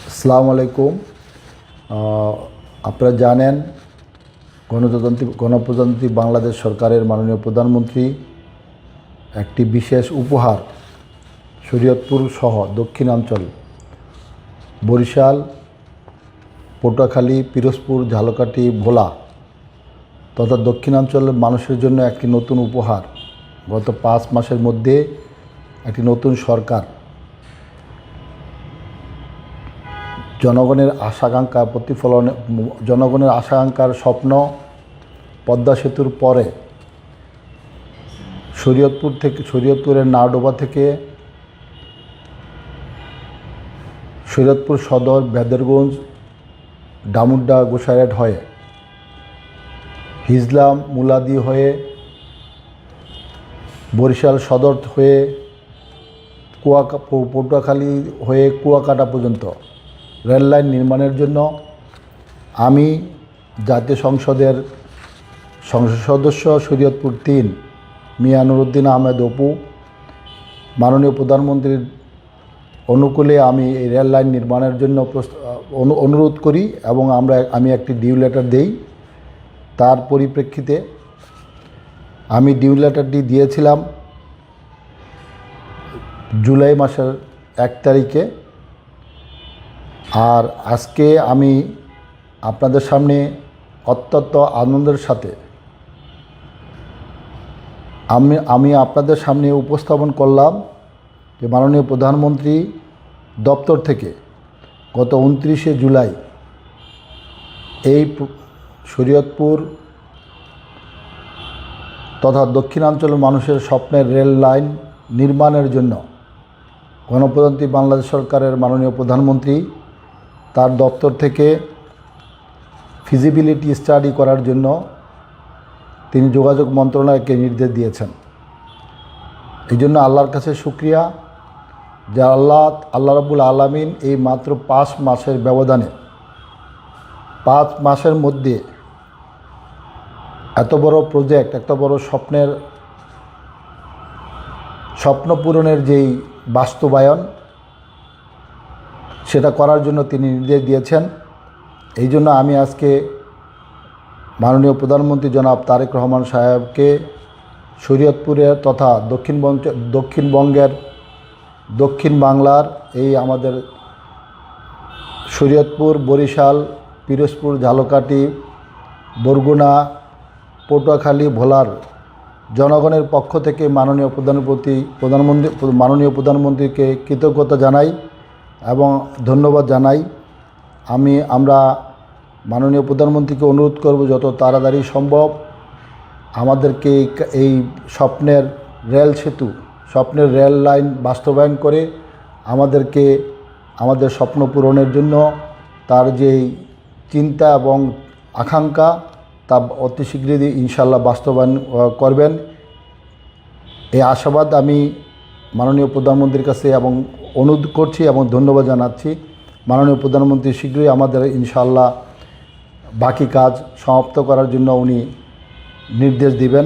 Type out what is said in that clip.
আসসালামু আলাইকুম। আপনারা জানেন গণপ্রজাতন্ত্রী বাংলাদেশ সরকারের মাননীয় প্রধানমন্ত্রী একটি বিশেষ উপহার শরীয়তপুর সহ দক্ষিণাঞ্চল বরিশাল, পটুয়াখালী, পিরোজপুর, ঝালকাঠি, ভোলা তথা দক্ষিণাঞ্চলের মানুষের জন্য একটি নতুন উপহার। গত 5 মাসের মধ্যে একটি নতুন সরকার জনগণের আশা-আকাঙ্ক্ষা প্রতিফলনে, জনগণের আশা-আকাঙ্ক্ষার স্বপ্ন পদ্মা সেতুর পরে শরীয়তপুরের নাওডোবা থেকে শরীয়তপুর সদর, বেদরগঞ্জ, ডামুড্ডা, গোসাইরহাট হয়ে হিজলা, মুলাদি হয়ে বরিশাল সদর হয়ে পটুয়াখালী হয়ে কুয়াকাটা পর্যন্ত রেল লাইন নির্মাণের জন্য আমি জাতীয় সংসদের সংসদ সদস্য শরীয়তপুর 3 মিয়া নুরুদ্দিন আহমেদ অপু মাননীয় প্রধানমন্ত্রীর অনুকূলে আমি এই রেল লাইন নির্মাণের জন্য অনুরোধ করি এবং আমি একটি ডিউ লেটার দেই। তার পরিপ্রেক্ষিতে আমি ডিউ লেটারটি দিয়েছিলাম জুলাই মাসের 1 তারিখে। আর আজকে আমি আপনাদের সামনে অত্যন্ত আনন্দের সাথে আমি আপনাদের সামনে উপস্থাপন করলাম যে মাননীয় প্রধানমন্ত্রী দপ্তর থেকে গত 29শে জুলাই এই শরীয়তপুর তথা দক্ষিণাঞ্চলের মানুষের স্বপ্নের রেল লাইন নির্মাণের জন্য গণপ্রজাতন্ত্রী বাংলাদেশ সরকারের মাননীয় প্রধানমন্ত্রী তার দপ্তর থেকে ফিজিবিলিটি স্টাডি করার জন্য তিনি যোগাযোগ মন্ত্রণালয়কে নির্দেশ দিয়েছেন। এই জন্য আল্লাহর কাছে শুকরিয়া যে আল্লাহ রাব্বুল আলামিন এই মাত্র 5 মাসের ব্যবধানে 5 মাসের মধ্যে এত বড় প্রজেক্ট, এত বড় স্বপ্ন পূরণের যেই বাস্তবায়ন সেটা করার জন্য তিনি নির্দেশ দিয়েছেন। এই জন্য আমি আজকে মাননীয় প্রধানমন্ত্রী জনাব তারেক রহমান সাহেবকে শরীয়তপুরের তথা দক্ষিণবঙ্গের দক্ষিণ বাংলার এই আমাদের শরীয়তপুর, বরিশাল, পিরোজপুর, ঝালকাঠি, বরগুনা, পটুয়াখালী, ভোলার জনগণের পক্ষ থেকে মাননীয় প্রধানমন্ত্রীকে কৃতজ্ঞতা জানাই এবং ধন্যবাদ জানাই। আমরা মাননীয় প্রধানমন্ত্রীকে অনুরোধ করব যত তাড়াতাড়ি সম্ভব আমাদেরকে এই স্বপ্নের রেল লাইন বাস্তবায়ন করে আমাদেরকে আমাদের স্বপ্ন পূরণের জন্য তার যেই চিন্তা এবং আকাঙ্ক্ষা তা অতি শীঘ্রই ইনশাআল্লাহ বাস্তবায়ন করবেন। এই আশাবাদ আমি মাননীয় প্রধানমন্ত্রীর কাছে এবং অনুরোধ করছি এবং ধন্যবাদ জানাচ্ছি। মাননীয় প্রধানমন্ত্রী শীঘ্রই আমাদের ইনশাআল্লাহ বাকি কাজ সমাপ্ত করার জন্য উনি নির্দেশ দিবেন।